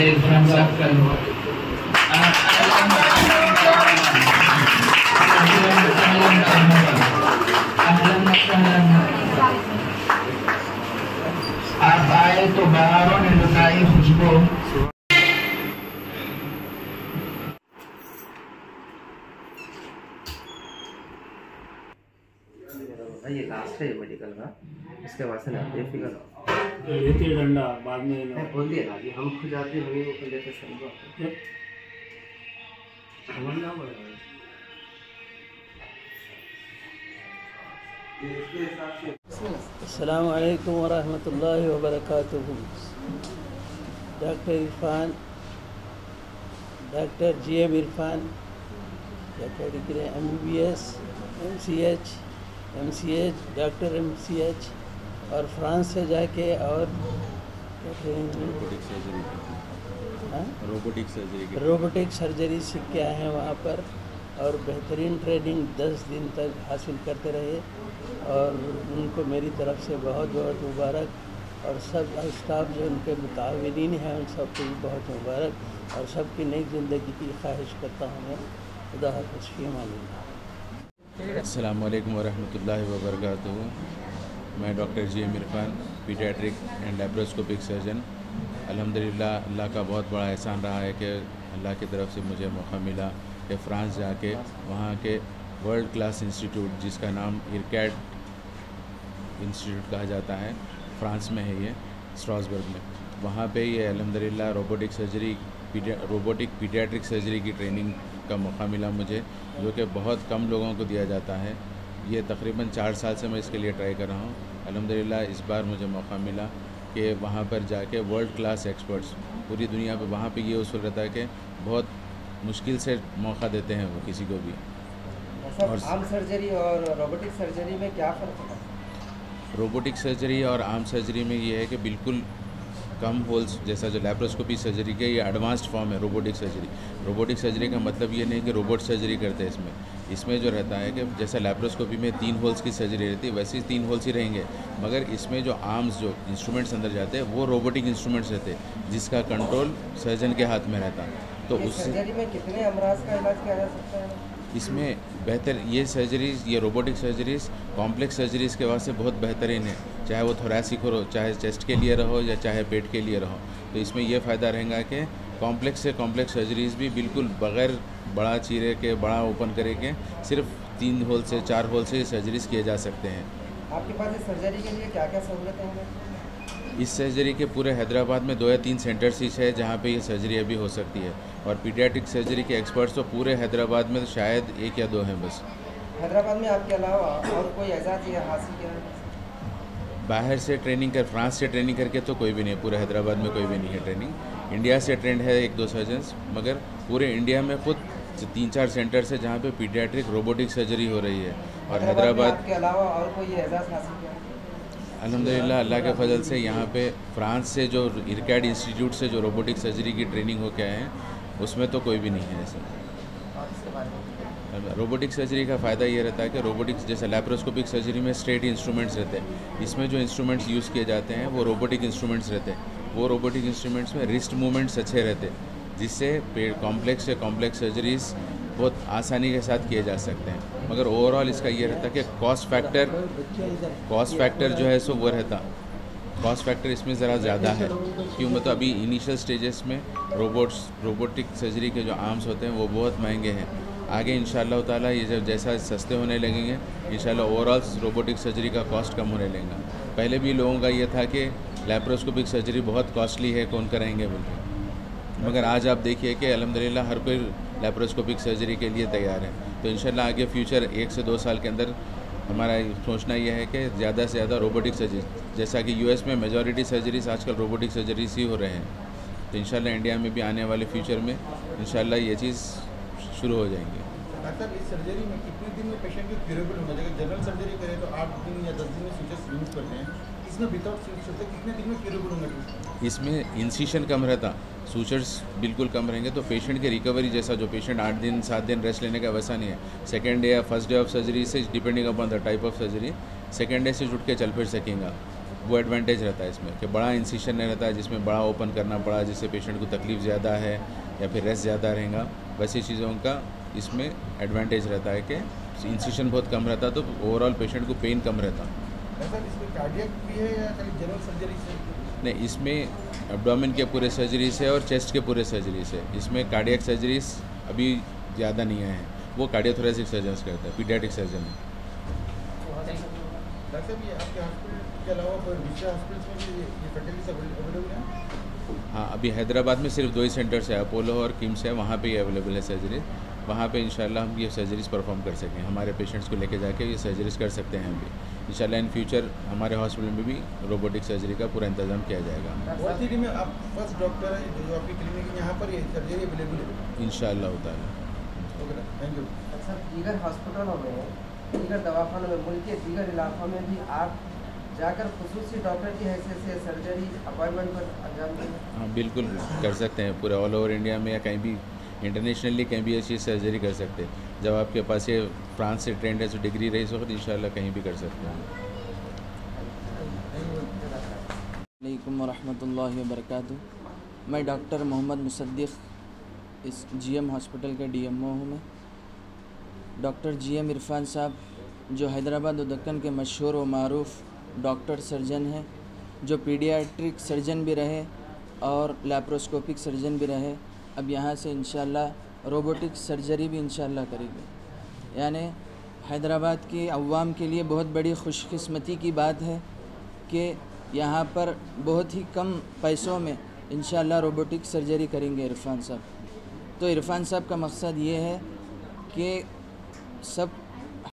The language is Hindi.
Irfan Sakal. आप आए तो बाहरों ने लुटाई खुशबू। ये लास्ट है मेडिकल का, इसके बाद से ना बेफिक्र लेते डंडा बाद में बोल दिया ना, हम खुद आते हैं वो कर लेते समझो समझना पड़ेगा। अस्सलामु अलैकुम वरहमतुल्लाहि वबरकातुहू। Doctor Irfan, doctor GM Irfan, doctor degree MBBS, MCH, doctor MCH, और फ्रांस से जाके और रोबोटिक सर्जरी सीख के आए हैं वहाँ पर, और बेहतरीन ट्रेनिंग 10 दिन तक हासिल करते रहे, और उनको मेरी तरफ से बहुत बहुत मुबारक, और सब स्टाफ जो उनके मुताविनीन हैं उन सबको भी बहुत मुबारक, और सबकी नई ज़िंदगी की ख्वाहिश करता हूँ मैं। खुदा हाफ़िज़, फ़ी अमानिल्लाह। अस्सलामु अलैकुम वरहमतुल्लाहि वबरकातुहू। मैं doctor GM Irfan, paediatric and laparoscopic surgeon. अल्हम्दुलिल्लाह अल्लाह का बहुत बड़ा एहसान रहा है कि अल्लाह की तरफ से मुझे मौका मिला कि फ़्रांस जाके वहाँ के वर्ल्ड क्लास इंस्टीट्यूट, जिसका नाम इरकैड इंस्टीट्यूट कहा जाता है, फ़्रांस में है ये, स्ट्रासबर्ग में, वहाँ पे ये अल्हम्दुलिल्लाह रोबोटिक पीडियाट्रिक सर्जरी की ट्रेनिंग का मौका मिला मुझे, जो कि बहुत कम लोगों को दिया जाता है। ये तकरीबन 4 साल से मैं इसके लिए ट्राई कर रहा हूँ। अल्हम्दुलिल्लाह इस बार मुझे मौका मिला कि वहाँ पर जाके वर्ल्ड क्लास एक्सपर्ट्स पूरी दुनिया पे, वहाँ पे ये उसूल रहता है कि बहुत मुश्किल से मौका देते हैं वो किसी को भी। और आम सर्जरी और रोबोटिक सर्जरी में क्या फ़र्क है? रोबोटिक सर्जरी और आम सर्जरी में ये है कि बिल्कुल कम होल्स, जैसा जो लैप्रोस्कोपी सर्जरी के ये एडवांस्ड फॉर्म है रोबोटिक सर्जरी। रोबोटिक सर्जरी का मतलब ये नहीं कि रोबोट सर्जरी करते हैं इसमें जो रहता है कि जैसा लैप्रोस्कोपी में 3 होल्स की सर्जरी रहती है, वैसे ही 3 होल्स ही रहेंगे, मगर इसमें जो आर्म्स, जो इंस्ट्रूमेंट्स अंदर जाते हैं वो रोबोटिक इंस्ट्रूमेंट्स रहते हैं, जिसका कंट्रोल सर्जन के हाथ में रहता है। तो उस सर्जरी में कितने अमराज का इलाज किया जा सकता है? इसमें बेहतर ये सर्जरीज़, ये रोबोटिक सर्जरीज़ कॉम्प्लेक्स सर्जरीज़ के वास्ते बहुत बेहतरीन है, चाहे वो थोरैसिक हो, चाहे चेस्ट के लिए रहो या चाहे पेट के लिए रहो। तो इसमें यह फ़ायदा रहेगा कि कॉम्प्लेक्स से कॉम्प्लेक्स सर्जरीज़ भी बिल्कुल बग़ैर बड़ा चीरे के, बड़ा ओपन करे के, सिर्फ 3 होल से 4 होल से सर्जरीज़ किए जा सकते हैं। आपके पास इस सर्जरी के लिए क्या क्या सहूलतें हैं? इस सर्जरी के पूरे हैदराबाद में 2 या 3 सेंटर्स ही है जहाँ पे ये सर्जरी अभी हो सकती है, और पीडियाट्रिक सर्जरी के एक्सपर्ट्स तो पूरे हैदराबाद में शायद 1 या 2 हैं बस। हैदराबाद में आपके अलावा और कोई एजाज़ ये हासिल किया है? बाहर से फ्रांस से ट्रेनिंग करके तो कोई भी नहीं है, पूरे हैदराबाद में कोई भी नहीं है ट्रेनिंग। इंडिया से ट्रेंड है 1-2 सर्जन्स, मगर पूरे इंडिया में खुद 3-4 सेंटर्स है जहाँ पे पीडियाट्रिक रोबोटिक सर्जरी हो रही है। और हैदराबाद के अलावा और कोई एजाज़ हासिल किया है? अल्हम्दुलिल्लाह अल्लाह के फजल से यहाँ पे फ्रांस से जो इरकैड इंस्टीट्यूट से जो रोबोटिक सर्जरी की ट्रेनिंग हो के आए हैं, उसमें तो कोई भी नहीं है ऐसा। रोबोटिक सर्जरी का फ़ायदा ये रहता है कि रोबोटिक्स जैसे लैप्रोस्कोपिक सर्जरी में स्ट्रेट इंस्ट्रूमेंट्स रहते हैं, इसमें जो इंस्ट्रूमेंट्स यूज़ किए जाते हैं वो रोबोटिक इंस्ट्रूमेंट्स रहते हैं। वो रोबोटिक इंस्ट्रूमेंट्स में रिस्ट मूवमेंट्स अच्छे रहते हैं, जिससे कॉम्प्लेक्स से कॉम्प्लेक्स सर्जरीज़ बहुत आसानी के साथ किए जा सकते हैं। मगर ओवरऑल इसका ये रहता है कि कॉस्ट फैक्टर जो है सो वो रहता, कॉस्ट फैक्टर इसमें ज़रा ज़्यादा है, क्यों मतलब अभी इनिशियल स्टेजेस में रोबोटिक सर्जरी के जो आर्म्स होते हैं वो बहुत महंगे हैं। आगे इंशाअल्लाह ताला ये जब जैसा सस्ते होने लगेंगे, इंशाअल्लाह ओवरऑल रोबोटिक सर्जरी का कॉस्ट कम होने लगेगा। पहले भी लोगों का ये था कि लैप्रोस्कोपिक सर्जरी बहुत कॉस्टली है, कौन कराएंगे बोलते, मगर आज आप देखिए कि अल्हम्दुलिल्लाह हर कोई लैप्रोस्कोपिक सर्जरी के लिए तैयार है। तो इंशाअल्लाह आगे फ्यूचर 1 से 2 साल के अंदर हमारा सोचना यह है कि ज़्यादा से ज़्यादा रोबोटिक सर्जरी, जैसा कि US में मेजॉरिटी सर्जरीज आजकल रोबोटिक सर्जरीज ही हो रहे हैं, तो इंशाअल्लाह इंडिया में भी आने वाले फ्यूचर में इंशाअल्लाह ये चीज़ शुरू हो जाएंगी। डॉक्टर, इस सर्जरी में कितने दिन में पेशेंट को क्यूरेबल होना चाहिए? जनरल सर्जरी करें तो 8 दिन या 10 दिन में सूचर्स यूज करते हैं, इसमें विदाउट सूचर्स कितने दिन में क्यूरेबल होना चाहिए? इसमें इंसिशन कम रहता, सूचर्स बिल्कुल कम रहेंगे, तो पेशेंट की रिकवरी जैसा जो पेशेंट 8 दिन 7 दिन रेस्ट लेने का वैसा नहीं है। सेकेंड डे या फर्स्ट डे ऑफ सर्जरी से depending upon the type of surgery, second day से जुट के चल फिर सकेंगे। वो एडवांटेज रहता है इसमें कि बड़ा इंसिशन नहीं रहता है जिसमें बड़ा ओपन करना पड़ा, जिससे पेशेंट को तकलीफ ज़्यादा है या फिर रेस्ट ज़्यादा रहेगा। वैसी चीज़ों का इसमें एडवांटेज रहता है कि इंसिशन बहुत कम रहता तो ओवरऑल पेशेंट को पेन कम रहता। ऐसा इसमें कार्डियक भी है या खाली जनरल सर्जरी से? नहीं, इसमें एब्डोमेन के पूरे सर्जरी से और चेस्ट के पूरे सर्जरी से। इसमें कार्डियक सर्जरीज अभी ज़्यादा नहीं आए हैं, वो कार्डियोथोरेसिक सर्जन्स करते हैं, पीडियाट्रिक सर्जन है। डॉक्टर साहब, ये आपके हॉस्पिटल के अलावा कोई दूसरे हॉस्पिटल्स में भी ये फर्टिलिटी अवेलेबल है? हाँ, अभी हैदराबाद में सिर्फ 2 ही सेंटर्स है, अपोलो और किम्स है, वहाँ पे ही अवेलेबल है सर्जरी। वहाँ पे इंशाल्लाह हम ये सर्जरीज परफॉर्म कर सकें, हमारे पेशेंट्स को लेके जाके ये सर्जरीज कर सकते हैं हम भी। इंशाल्लाह इन फ्यूचर हमारे हॉस्पिटल में भी रोबोटिक सर्जरी का पूरा इंतजाम किया जाएगा। OCD में आप फर्स्ट डॉक्टर हैं जो आपकी क्लिनिक में यहाँ पर ये सर्जरी अवेलेबल है? इंशाल्लाह ताला। Okay, thank you. अच्छा, दीगर हॉस्पिटलों में, दीगर दवाखानों में, मुल्क के दीगर इलाकों में भी आप जाकर खुसूसी डॉक्टर की हैसियत से सर्जरी अपॉइंटमेंट पर अंजाम दें? हाँ, बिल्कुल कर सकते हैं, पूरे ऑल ओवर इंडिया में या कहीं भी इंटरनेशनली कहीं भी ऐसी सर्जरी कर सकते हैं। जब आपके पास ये फ्रांस से ट्रेंड है तो डिग्री रही इस वक्त इंशाल्लाह कहीं भी कर सकते हैं। अस्सलामुअलैकुम वरहमतुल्लाहि वबरकातुहू। मैं डॉक्टर मोहम्मद मुसद्दिक़ इस GM हॉस्पिटल के DMO हूँ। मैं डॉक्टर GM इरफान साहब जो हैदराबाद और दक्कन के मशहूर व मारूफ़ डॉक्टर सर्जन हैं, जो पीडियाट्रिक सर्जन भी रहे और लैप्रोस्कोपिक सर्जन भी रहे, अब यहाँ से इंशाल्लाह रोबोटिक सर्जरी भी इंशाल्लाह करेंगे। यानी हैदराबाद की अवाम के लिए बहुत बड़ी खुशकिस्मती की बात है कि यहाँ पर बहुत ही कम पैसों में इंशाल्लाह रोबोटिक सर्जरी करेंगे इरफान साहब। तो इरफान साहब का मकसद ये है कि सब